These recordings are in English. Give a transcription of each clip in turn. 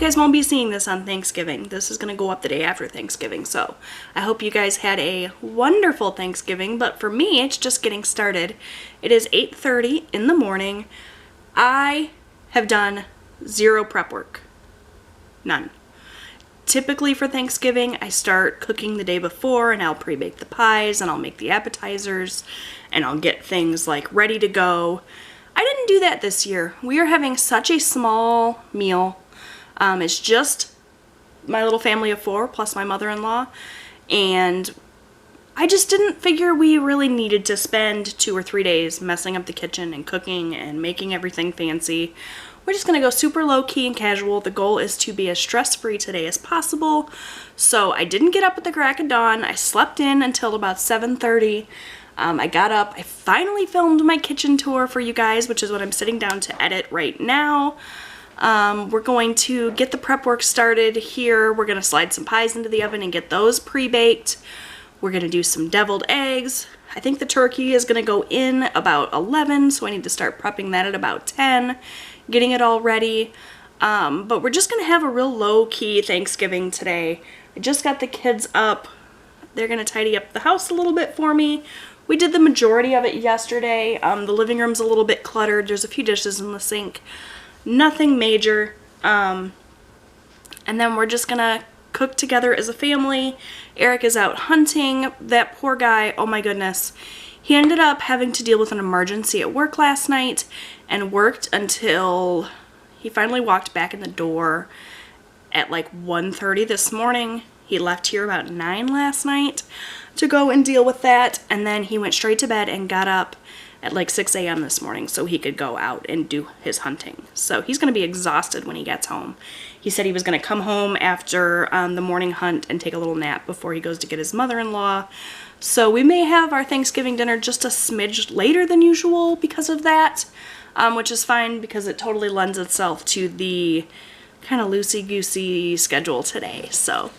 guys won't be seeing this on Thanksgiving. This is going to go up the day after Thanksgiving. So I hope you guys had a wonderful Thanksgiving. But for me, it's just getting started. It is 8:30 in the morning. I have done zero prep work. None. Typically for Thanksgiving, I start cooking the day before and I'll pre-bake the pies and I'll make the appetizers and I'll get things like ready to go. I didn't do that this year. We are having such a small meal. It's just my little family of 4 plus my mother-in-law, and I just didn't figure we really needed to spend 2 or 3 days messing up the kitchen and cooking and making everything fancy. We're just gonna go super low-key and casual. The goal is to be as stress-free today as possible. So I didn't get up at the crack of dawn. I slept in until about 7:30. I got up. I finally filmed my kitchen tour for you guys, which is what I'm sitting down to edit right now. We're going to get the prep work started here. We're gonna slide some pies into the oven and get those pre-baked. We're gonna do some deviled eggs. I think the turkey is gonna go in about 11, so I need to start prepping that at about 10, getting it all ready. But we're just gonna have a real low-key Thanksgiving today. I just got the kids up. They're gonna tidy up the house a little bit for me. We did the majority of it yesterday. The living room's a little bit cluttered. There's a few dishes in the sink. Nothing major. And then we're just gonna cook together as a family. Eric is out hunting. That poor guy, oh my goodness. He ended up having to deal with an emergency at work last night and worked until he finally walked back in the door at like 1:30 this morning. He left here about 9 last night to go and deal with that, and then he went straight to bed and got up at like 6 a.m. this morning so he could go out and do his hunting. So he's going to be exhausted when he gets home. He said he was going to come home after the morning hunt and take a little nap before he goes to get his mother-in-law. So we may have our Thanksgiving dinner just a smidge later than usual because of that, which is fine because it totally lends itself to the kind of loosey-goosey schedule today. So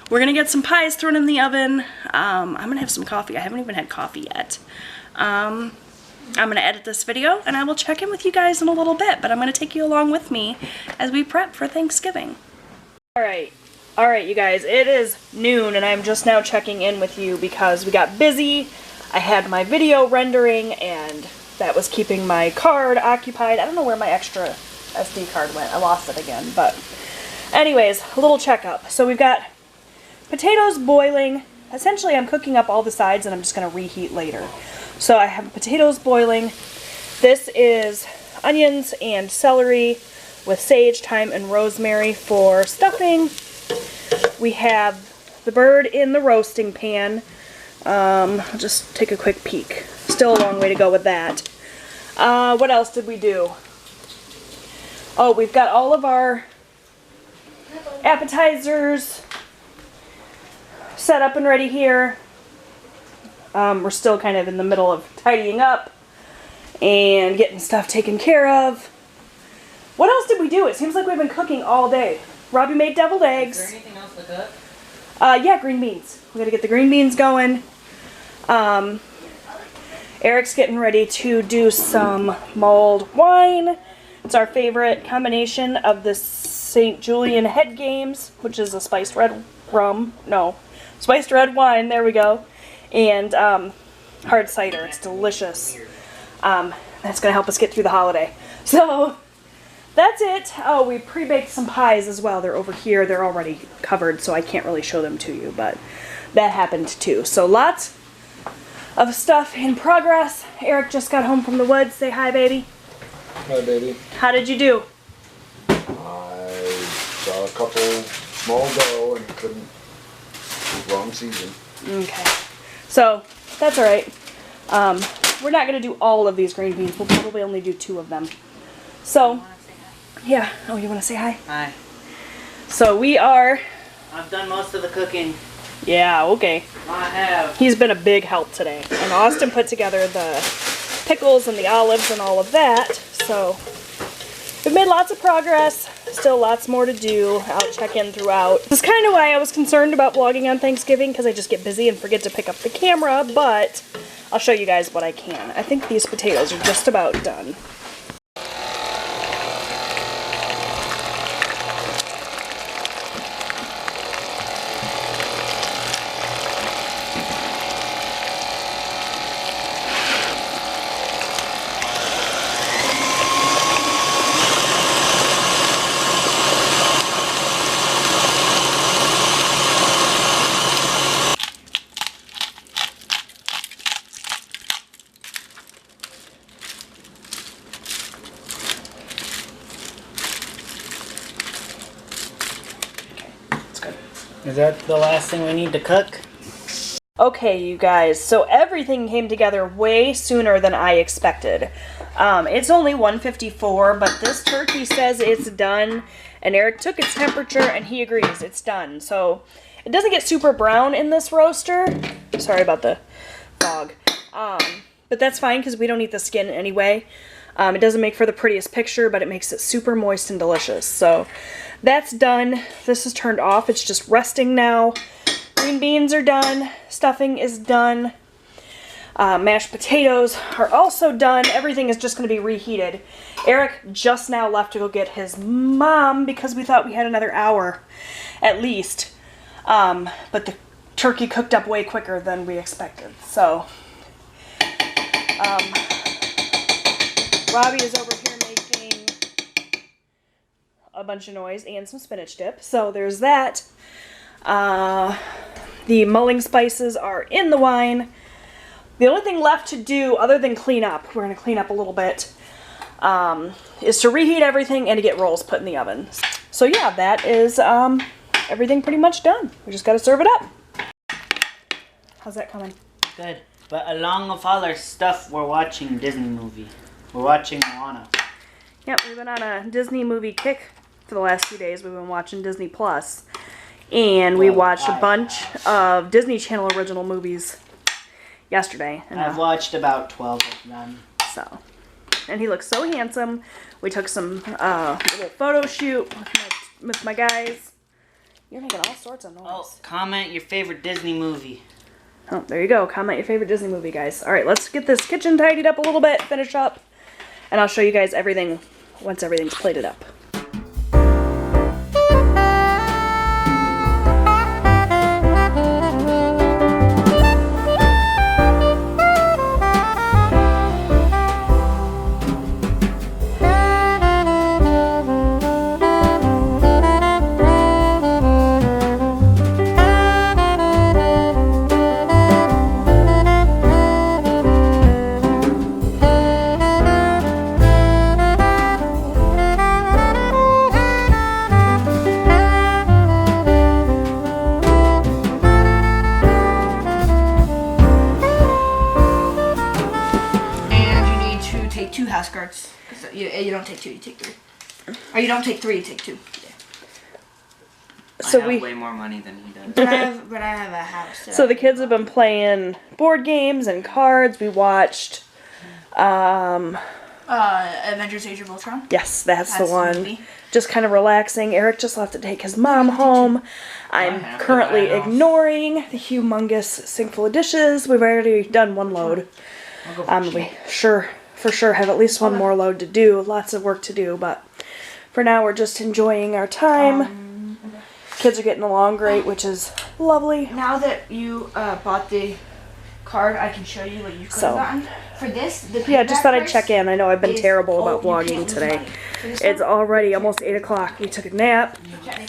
we're going to get some pies thrown in the oven. I'm going to have some coffee. I haven't even had coffee yet. I'm going to edit this video and I will check in with you guys in a little bit, but I'm going to take you along with me as we prep for Thanksgiving. Alright, you guys, it is noon and I'm just now checking in with you because we got busy. I had my video rendering and that was keeping my card occupied. I don't know where my extra SD card went. I lost it again, but anyways, a little checkup. So we've got potatoes boiling. Essentially, I'm cooking up all the sides and I'm just going to reheat later. So I have potatoes boiling. This is onions and celery with sage, thyme, and rosemary for stuffing. We have the bird in the roasting pan. I'll just take a quick peek. Still a long way to go with that. What else did we do? Oh, we've got all of our appetizers set up and ready here. We're still kind of in the middle of tidying up and getting stuff taken care of. What else did we do? It seems like we've been cooking all day. Robbie made deviled eggs. Is there anything else to cook? Yeah, green beans. We gotta get the green beans going. Eric's getting ready to do some mulled wine. It's our favorite combination of the St. Julian Head Games, which is a spiced red rum. No, spiced red wine. There we go. And hard cider. It's delicious. That's going to help us get through the holiday. So that's it. Oh, we pre-baked some pies as well. They're over here. They're already covered, so I can't really show them to you, but that happened too. So lots of stuff in progress. Eric just got home from the woods. Say hi, baby. Hi, baby. How did you do? I saw a couple small doe and couldn't. Wrong season. Okay. So, that's alright. We're not going to do all of these green beans. We'll probably only do 2 of them. So, yeah. Oh, you want to say hi? Hi. So, we are... I've done most of the cooking. Yeah, okay. I have. He's been a big help today. And Austin put together the pickles and the olives and all of that. So, we've made lots of progress. Still lots more to do. I'll check in throughout. This is kind of why I was concerned about vlogging on Thanksgiving, because I just get busy and forget to pick up the camera, but I'll show you guys what I can. I think these potatoes are just about done. Is that the last thing we need to cook? Okay, you guys, so everything came together way sooner than I expected. It's only 1:54, but this turkey says it's done, and Eric took its temperature, and he agrees it's done. So it doesn't get super brown in this roaster. Sorry about the fog. But that's fine, because we don't eat the skin anyway. It doesn't make for the prettiest picture, but it makes it super moist and delicious. So that's done. This is turned off. It's just resting now. Green beans are done. Stuffing is done. Mashed potatoes are also done. Everything is just going to be reheated. Eric just now left to go get his mom because we thought we had another hour at least. But the turkey cooked up way quicker than we expected. So Robbie is over here making a bunch of noise and some spinach dip. So there's that. The mulling spices are in the wine. The only thing left to do, other than clean up, we're going to clean up a little bit, is to reheat everything and to get rolls put in the oven. So yeah, that is everything pretty much done. We just got to serve it up. How's that coming? Good. But along with all our stuff, we're watching Disney movie. We're watching Moana. Yep, we've been on a Disney movie kick for the last few days. We've been watching Disney Plus. And we watched a bunch of Disney Channel original movies yesterday. And I've watched about 12 of them. So, and he looks so handsome. We took some little photo shoot with my guys. You're making all sorts of noise. Oh, comment your favorite Disney movie. Oh, there you go. Comment your favorite Disney movie, guys. All right, let's get this kitchen tidied up a little bit, finish up, and I'll show you guys everything once everything's plated up. Cards. You don't take two, you take three. Or you don't take three, you take two. Yeah. So I have way more money than he does. But I have a house. So the kids have been playing board games and cards. We watched Avengers Age of Ultron. Yes, that's the one. Just kind of relaxing. Eric just left to take his mom home. I'm currently ignoring the humongous sink full of dishes. We've already done one load. We for sure have at least one more load to do. Lots of work to do, but for now we're just enjoying our time. Kids are getting along great, which is lovely. Now that you bought the card, I can show you what you could have gotten. For this, yeah, just thought I'd check in. I know I've been terrible about vlogging today. It's already almost 8 o'clock. We took a nap.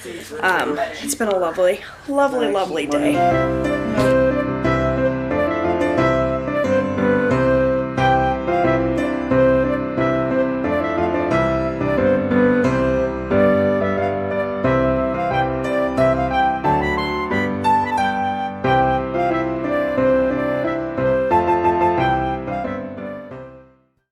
It's been a lovely, lovely, lovely day.